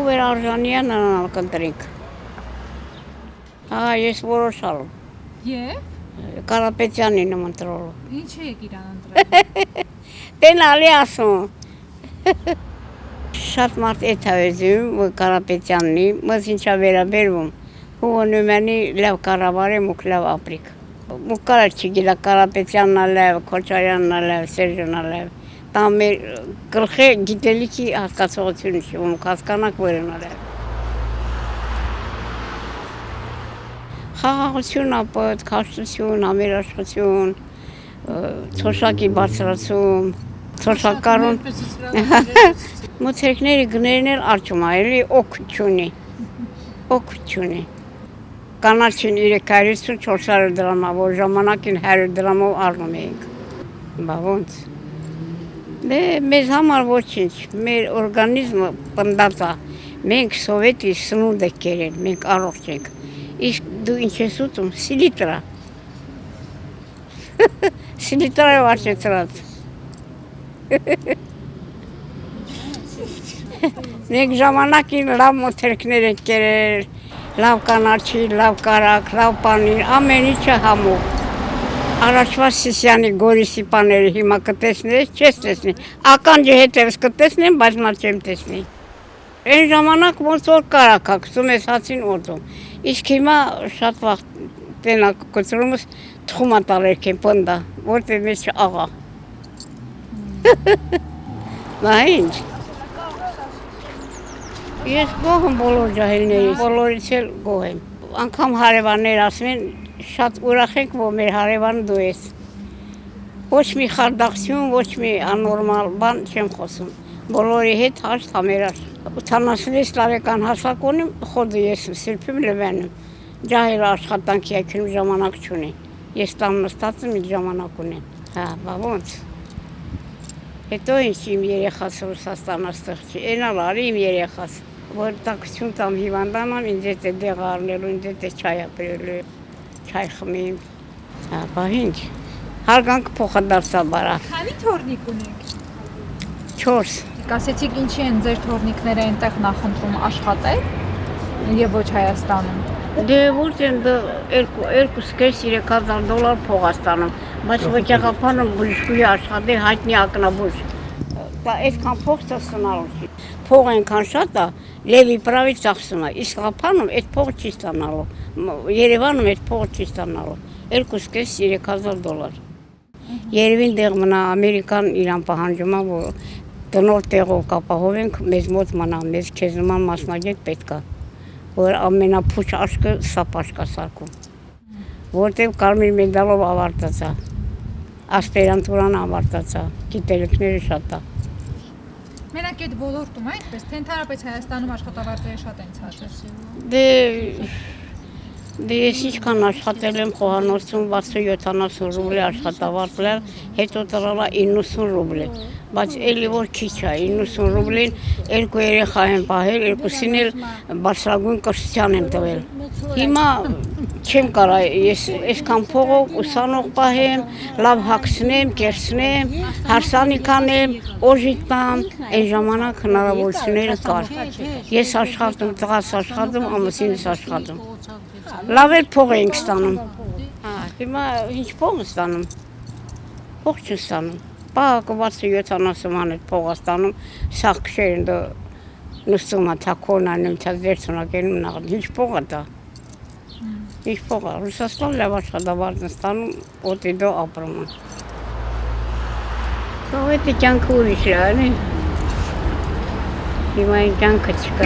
Ով էր արժանի է նրան կընտրենք։ Ես որոշալու։ Եվ Կարապետյանին եմ ընտրելու։ ինչ եք իրան ընտրել։ Տենալի ասում։ Շատ մարդ էդ է ուզում Կարապետյաննի, մզ ինչա վերաբերվում։ Հուվոնումյանի լավ կառավարեմ ու լավ ապրիկ։ Մուկարը չգիտա Կարապետյանն է լավ, Քոչարյանն է լավ, Սերժոնն է լավ։ Դա մեր գլխի գիտելիքի հասկացողությունը չի, ում հասկանանք որն է լավ։ Խաղաղություն ապոտ, քաշտություն, համերաշխություն, ցոշակի բարձրացում, ցոշակարուն։ Մոթերքների գներն էլ արջում է, էլի օգ չունի։ Օգ չունի։ Կանաչին 350-400 դրամ, որ ժամանակին 100 դրամով առնում էինք։ Բա ոնց։ Դե մեզ համար ոչինչ, մեր օրգանիզմը պնդած է։ Մենք սովետի սնունդ եք կերել, մենք առողջ ենք։ Իսկ դու ինչ ես ուտում, սիլիտրա։ Սիլիտրայով արջեցրած։ Մենք ժամանակին լավ մոթերքներ ենք կերել, լավ կանաչի, լավ կարակ, լավ պանիր, ամեն ինչը համով։ Առաջվա Սիսյանի Գորիսի պաները հիմա կտեսնես, չես տեսնի։ Ականջը հետևս կտեսնեմ, բայց նա չեմ տեսնի։ Այն ժամանակ ոնց որ կարակ ակսում ես հացին օդում։ Իսկ հիմա շատ վաղ տենակ կոծրումս թխումա տալերք են պնդա, որտեղ մեզ աղա։ Նա ինչ։ Ես գոհ եմ բոլոր ջահելներից, բոլորից էլ գոհ եմ։ Անգամ հարևաններ ասում են, շատ ուրախ ենք, որ մեր հարևանը դու ես։ Ոչ մի խարդախություն, ոչ մի աննորմալ բան չեմ խոսում։ Բոլորի հետ հաշտ համերաշխ։ 86 տարեկան հասակ ունեմ, խոդը ես Սրբիմ Լևենում։ Ջահել աշխատանքի ակնում ժամանակ չունի։ Ես տան նստած եմ, ժամանակ ունեմ։ Բա ոնց։ Հետո ինչ իմ երեխաս Ռուսաստան աստղ չի, էնալ արի իմ երեխաս, որ տակություն տամ հիվանդանամ, ինձ հետ է դեղ առնելու, ինձ հետ է չայ ապրելու, չայ խմիմ, բա ինչ, հարգանք փոխադարձա բարա։ Քանի թորնիկ ունեք։ 4։ Կասեցիք ինչի են ձեր թորնիկները այնտեղ նախընտրում աշխատել եւ ոչ Հայաստանում։ Դե որտեն 2,5-3,000 դոլար փող ստանում, բայց վճռապանը բուժկուի աշխատի հայտնի ակնաբուժ։ Դա այդքան փող ստանալու չի։ Փող այնքան շատ է, լևի պրավի ծախսում է, իսկ Ղափանում այդ փողը չի ստանալու։ Երևանում այդ փողը չի ստանալու։ 2,5-3,000 դոլար։ Երևին դեղ մնա Ամերիկան իրան պահանջում է, որ տնոր տեղով կապահովենք, մեզ մոտ մնա, մեզ քեզ նման մասնագետ պետք է, որ ամենափուչ աշկը սապաշկա սարքում, որտեղ կարմիր մեդալով ավարտած է, ասպերանտուրան ավարտած է, գիտելիքները շատ է։ Մենակ այդ ոլորտում այդպես, թե ընդհանրապես Հայաստանում աշխատավարձերը շատ են ցածր։ Դե ես ինչքան աշխատել եմ խոհանոցում 60-70 ռուբլի աշխատավարձել, հետո տրալա 90 ռուբլի, բայց էլի որ քիչ է, 90 ռուբլին 2 երեխա եմ պահել, երկուսին էլ բարձրագույն կրթության եմ տվել։ Հիմա չեմ կարա, ես այսքան փողով ուսանող պահեմ, լավ հագցնեմ, կերցնեմ, հարսանիք անեմ, օժիտ տամ, այն ժամանակ հնարավորությունները կար։ Ես աշխատում, տղաս աշխատում, ամուսինս աշխատում։ Լավ էլ փող էինք ստանում։ Հիմա ինչ փող ստանում։ Փող չստանում։ Պահակված 70 ման էլ փող ստանում, սաղ քշերն դու նստում է թակոնանում, թազերցունակենում նաղ։ Ինչ փող է դա։ Ինչ փող է, Ռուսաստան լավ աշխատավարձ ստանում, օտի դու ապրում է։ Սովետի կյանքը ուրիշ է, էլի։ Հիմա այն կյանքը չկա։